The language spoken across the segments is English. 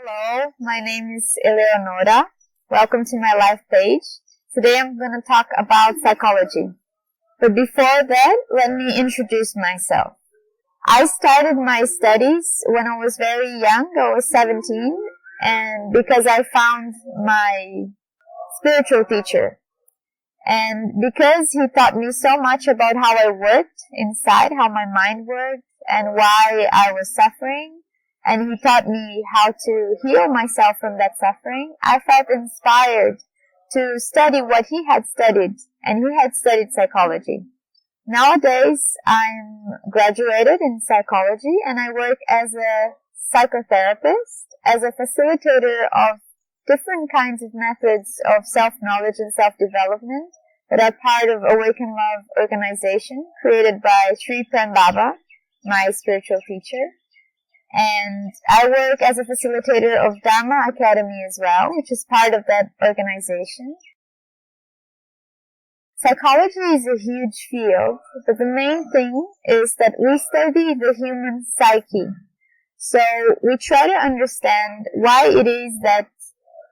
Hello, my name is Eleonora. Welcome to my LifePage. Today I'm going to talk about psychology. But before that, let me introduce myself. I started my studies when I was very young. I was 17, and because I found my spiritual teacher. And because he taught me so much about how I worked inside, how my mind worked, and why I was suffering, and he taught me how to heal myself from that suffering, I felt inspired to study what he had studied, and he had studied psychology. Nowadays, I'm graduated in psychology, and I work as a psychotherapist, as a facilitator of different kinds of methods of self-knowledge and self-development that are part of Awaken Love organization created by Prem Baba, my spiritual teacher. And I work as a facilitator of Dharma Academy as well, which is part of that organization. Psychology is a huge field, but the main thing is that we study the human psyche. So we try to understand why it is that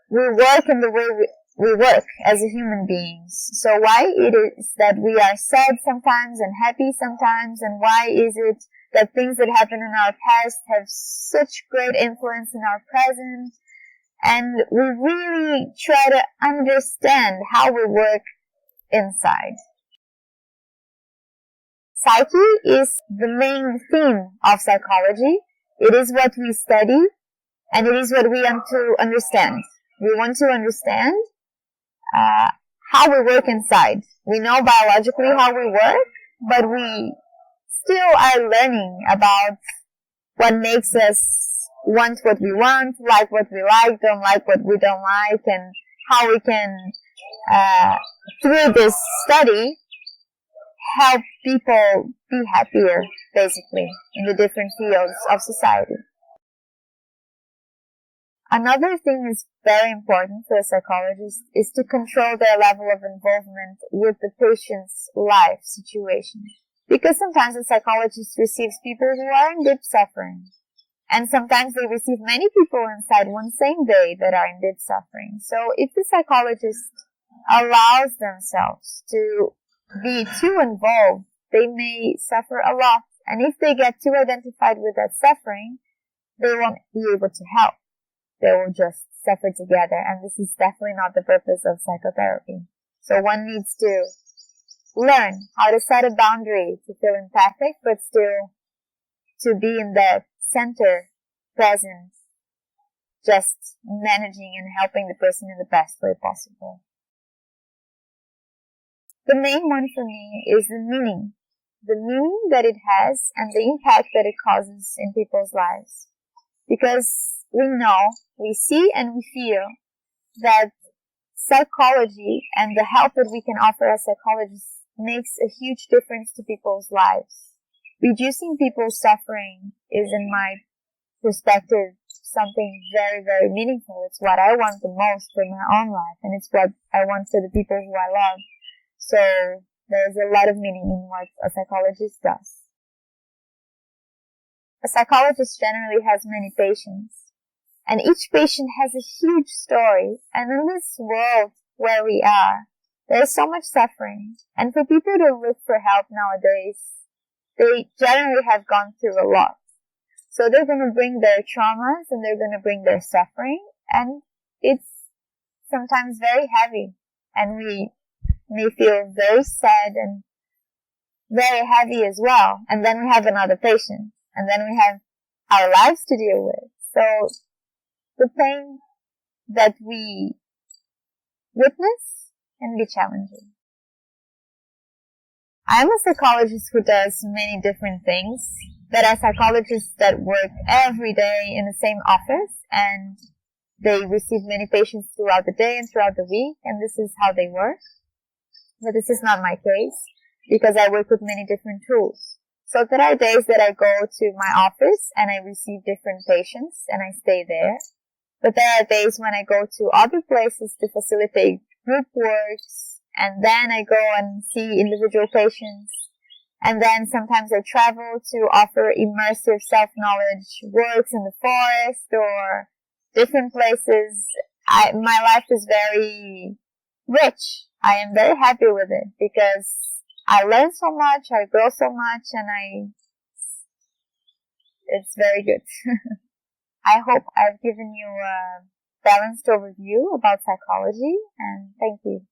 we work in the way we work as a human beings. So why it is that we are sad sometimes and happy sometimes, and why is it that things that happen in our past have such great influence in our present. And we really try to understand how we work inside. Psyche is the main theme of psychology. It is what we study, and it is what we want to understand. We want to understand how we work inside. We know biologically how we work, but we still are learning about what makes us want what we want, like what we like, don't like what we don't like, and how we can, through this study, help people be happier, basically, in the different fields of society. Another thing is very important for a psychologist is to control their level of involvement with the patient's life situation. Because sometimes a psychologist receives people who are in deep suffering. And sometimes they receive many people inside one same day that are in deep suffering. So if the psychologist allows themselves to be too involved, they may suffer a lot. And if they get too identified with that suffering, they won't be able to help. They will just suffer together. And this is definitely not the purpose of psychotherapy. So one needs to learn how to set a boundary to feel empathic, but still to be in the center, present, just managing and helping the person in the best way possible. The main one for me is the meaning that it has and the impact that it causes in people's lives. Because we know, we see and we feel that psychology and the help that we can offer as psychologists makes a huge difference to people's lives. Reducing people's suffering is, in my perspective, something very, very meaningful. It's what I want the most for my own life, and it's what I want for the people who I love. So there's a lot of meaning in what a psychologist does. A psychologist generally has many patients, and each patient has a huge story. And in this world where we are, there is so much suffering. And for people to look for help nowadays, they generally have gone through a lot. So they're going to bring their traumas and they're going to bring their suffering. And it's sometimes very heavy. And we may feel very sad and very heavy as well. And then we have another patient. And then we have our lives to deal with. So the pain that we witness can be challenging. I'm a psychologist who does many different things. There are psychologists that work every day in the same office, and they receive many patients throughout the day and throughout the week, and this is how they work. But this is not my case, because I work with many different tools. So there are days that I go to my office and I receive different patients and I stay there. But there are days when I go to other places to facilitate group works, and then I go and see individual patients. And then sometimes I travel to offer immersive self-knowledge works in the forest or different places. My life is very rich. I am very happy with it because I learn so much, I grow so much, and it's very good. I hope I've given you a balanced overview about psychology, and thank you.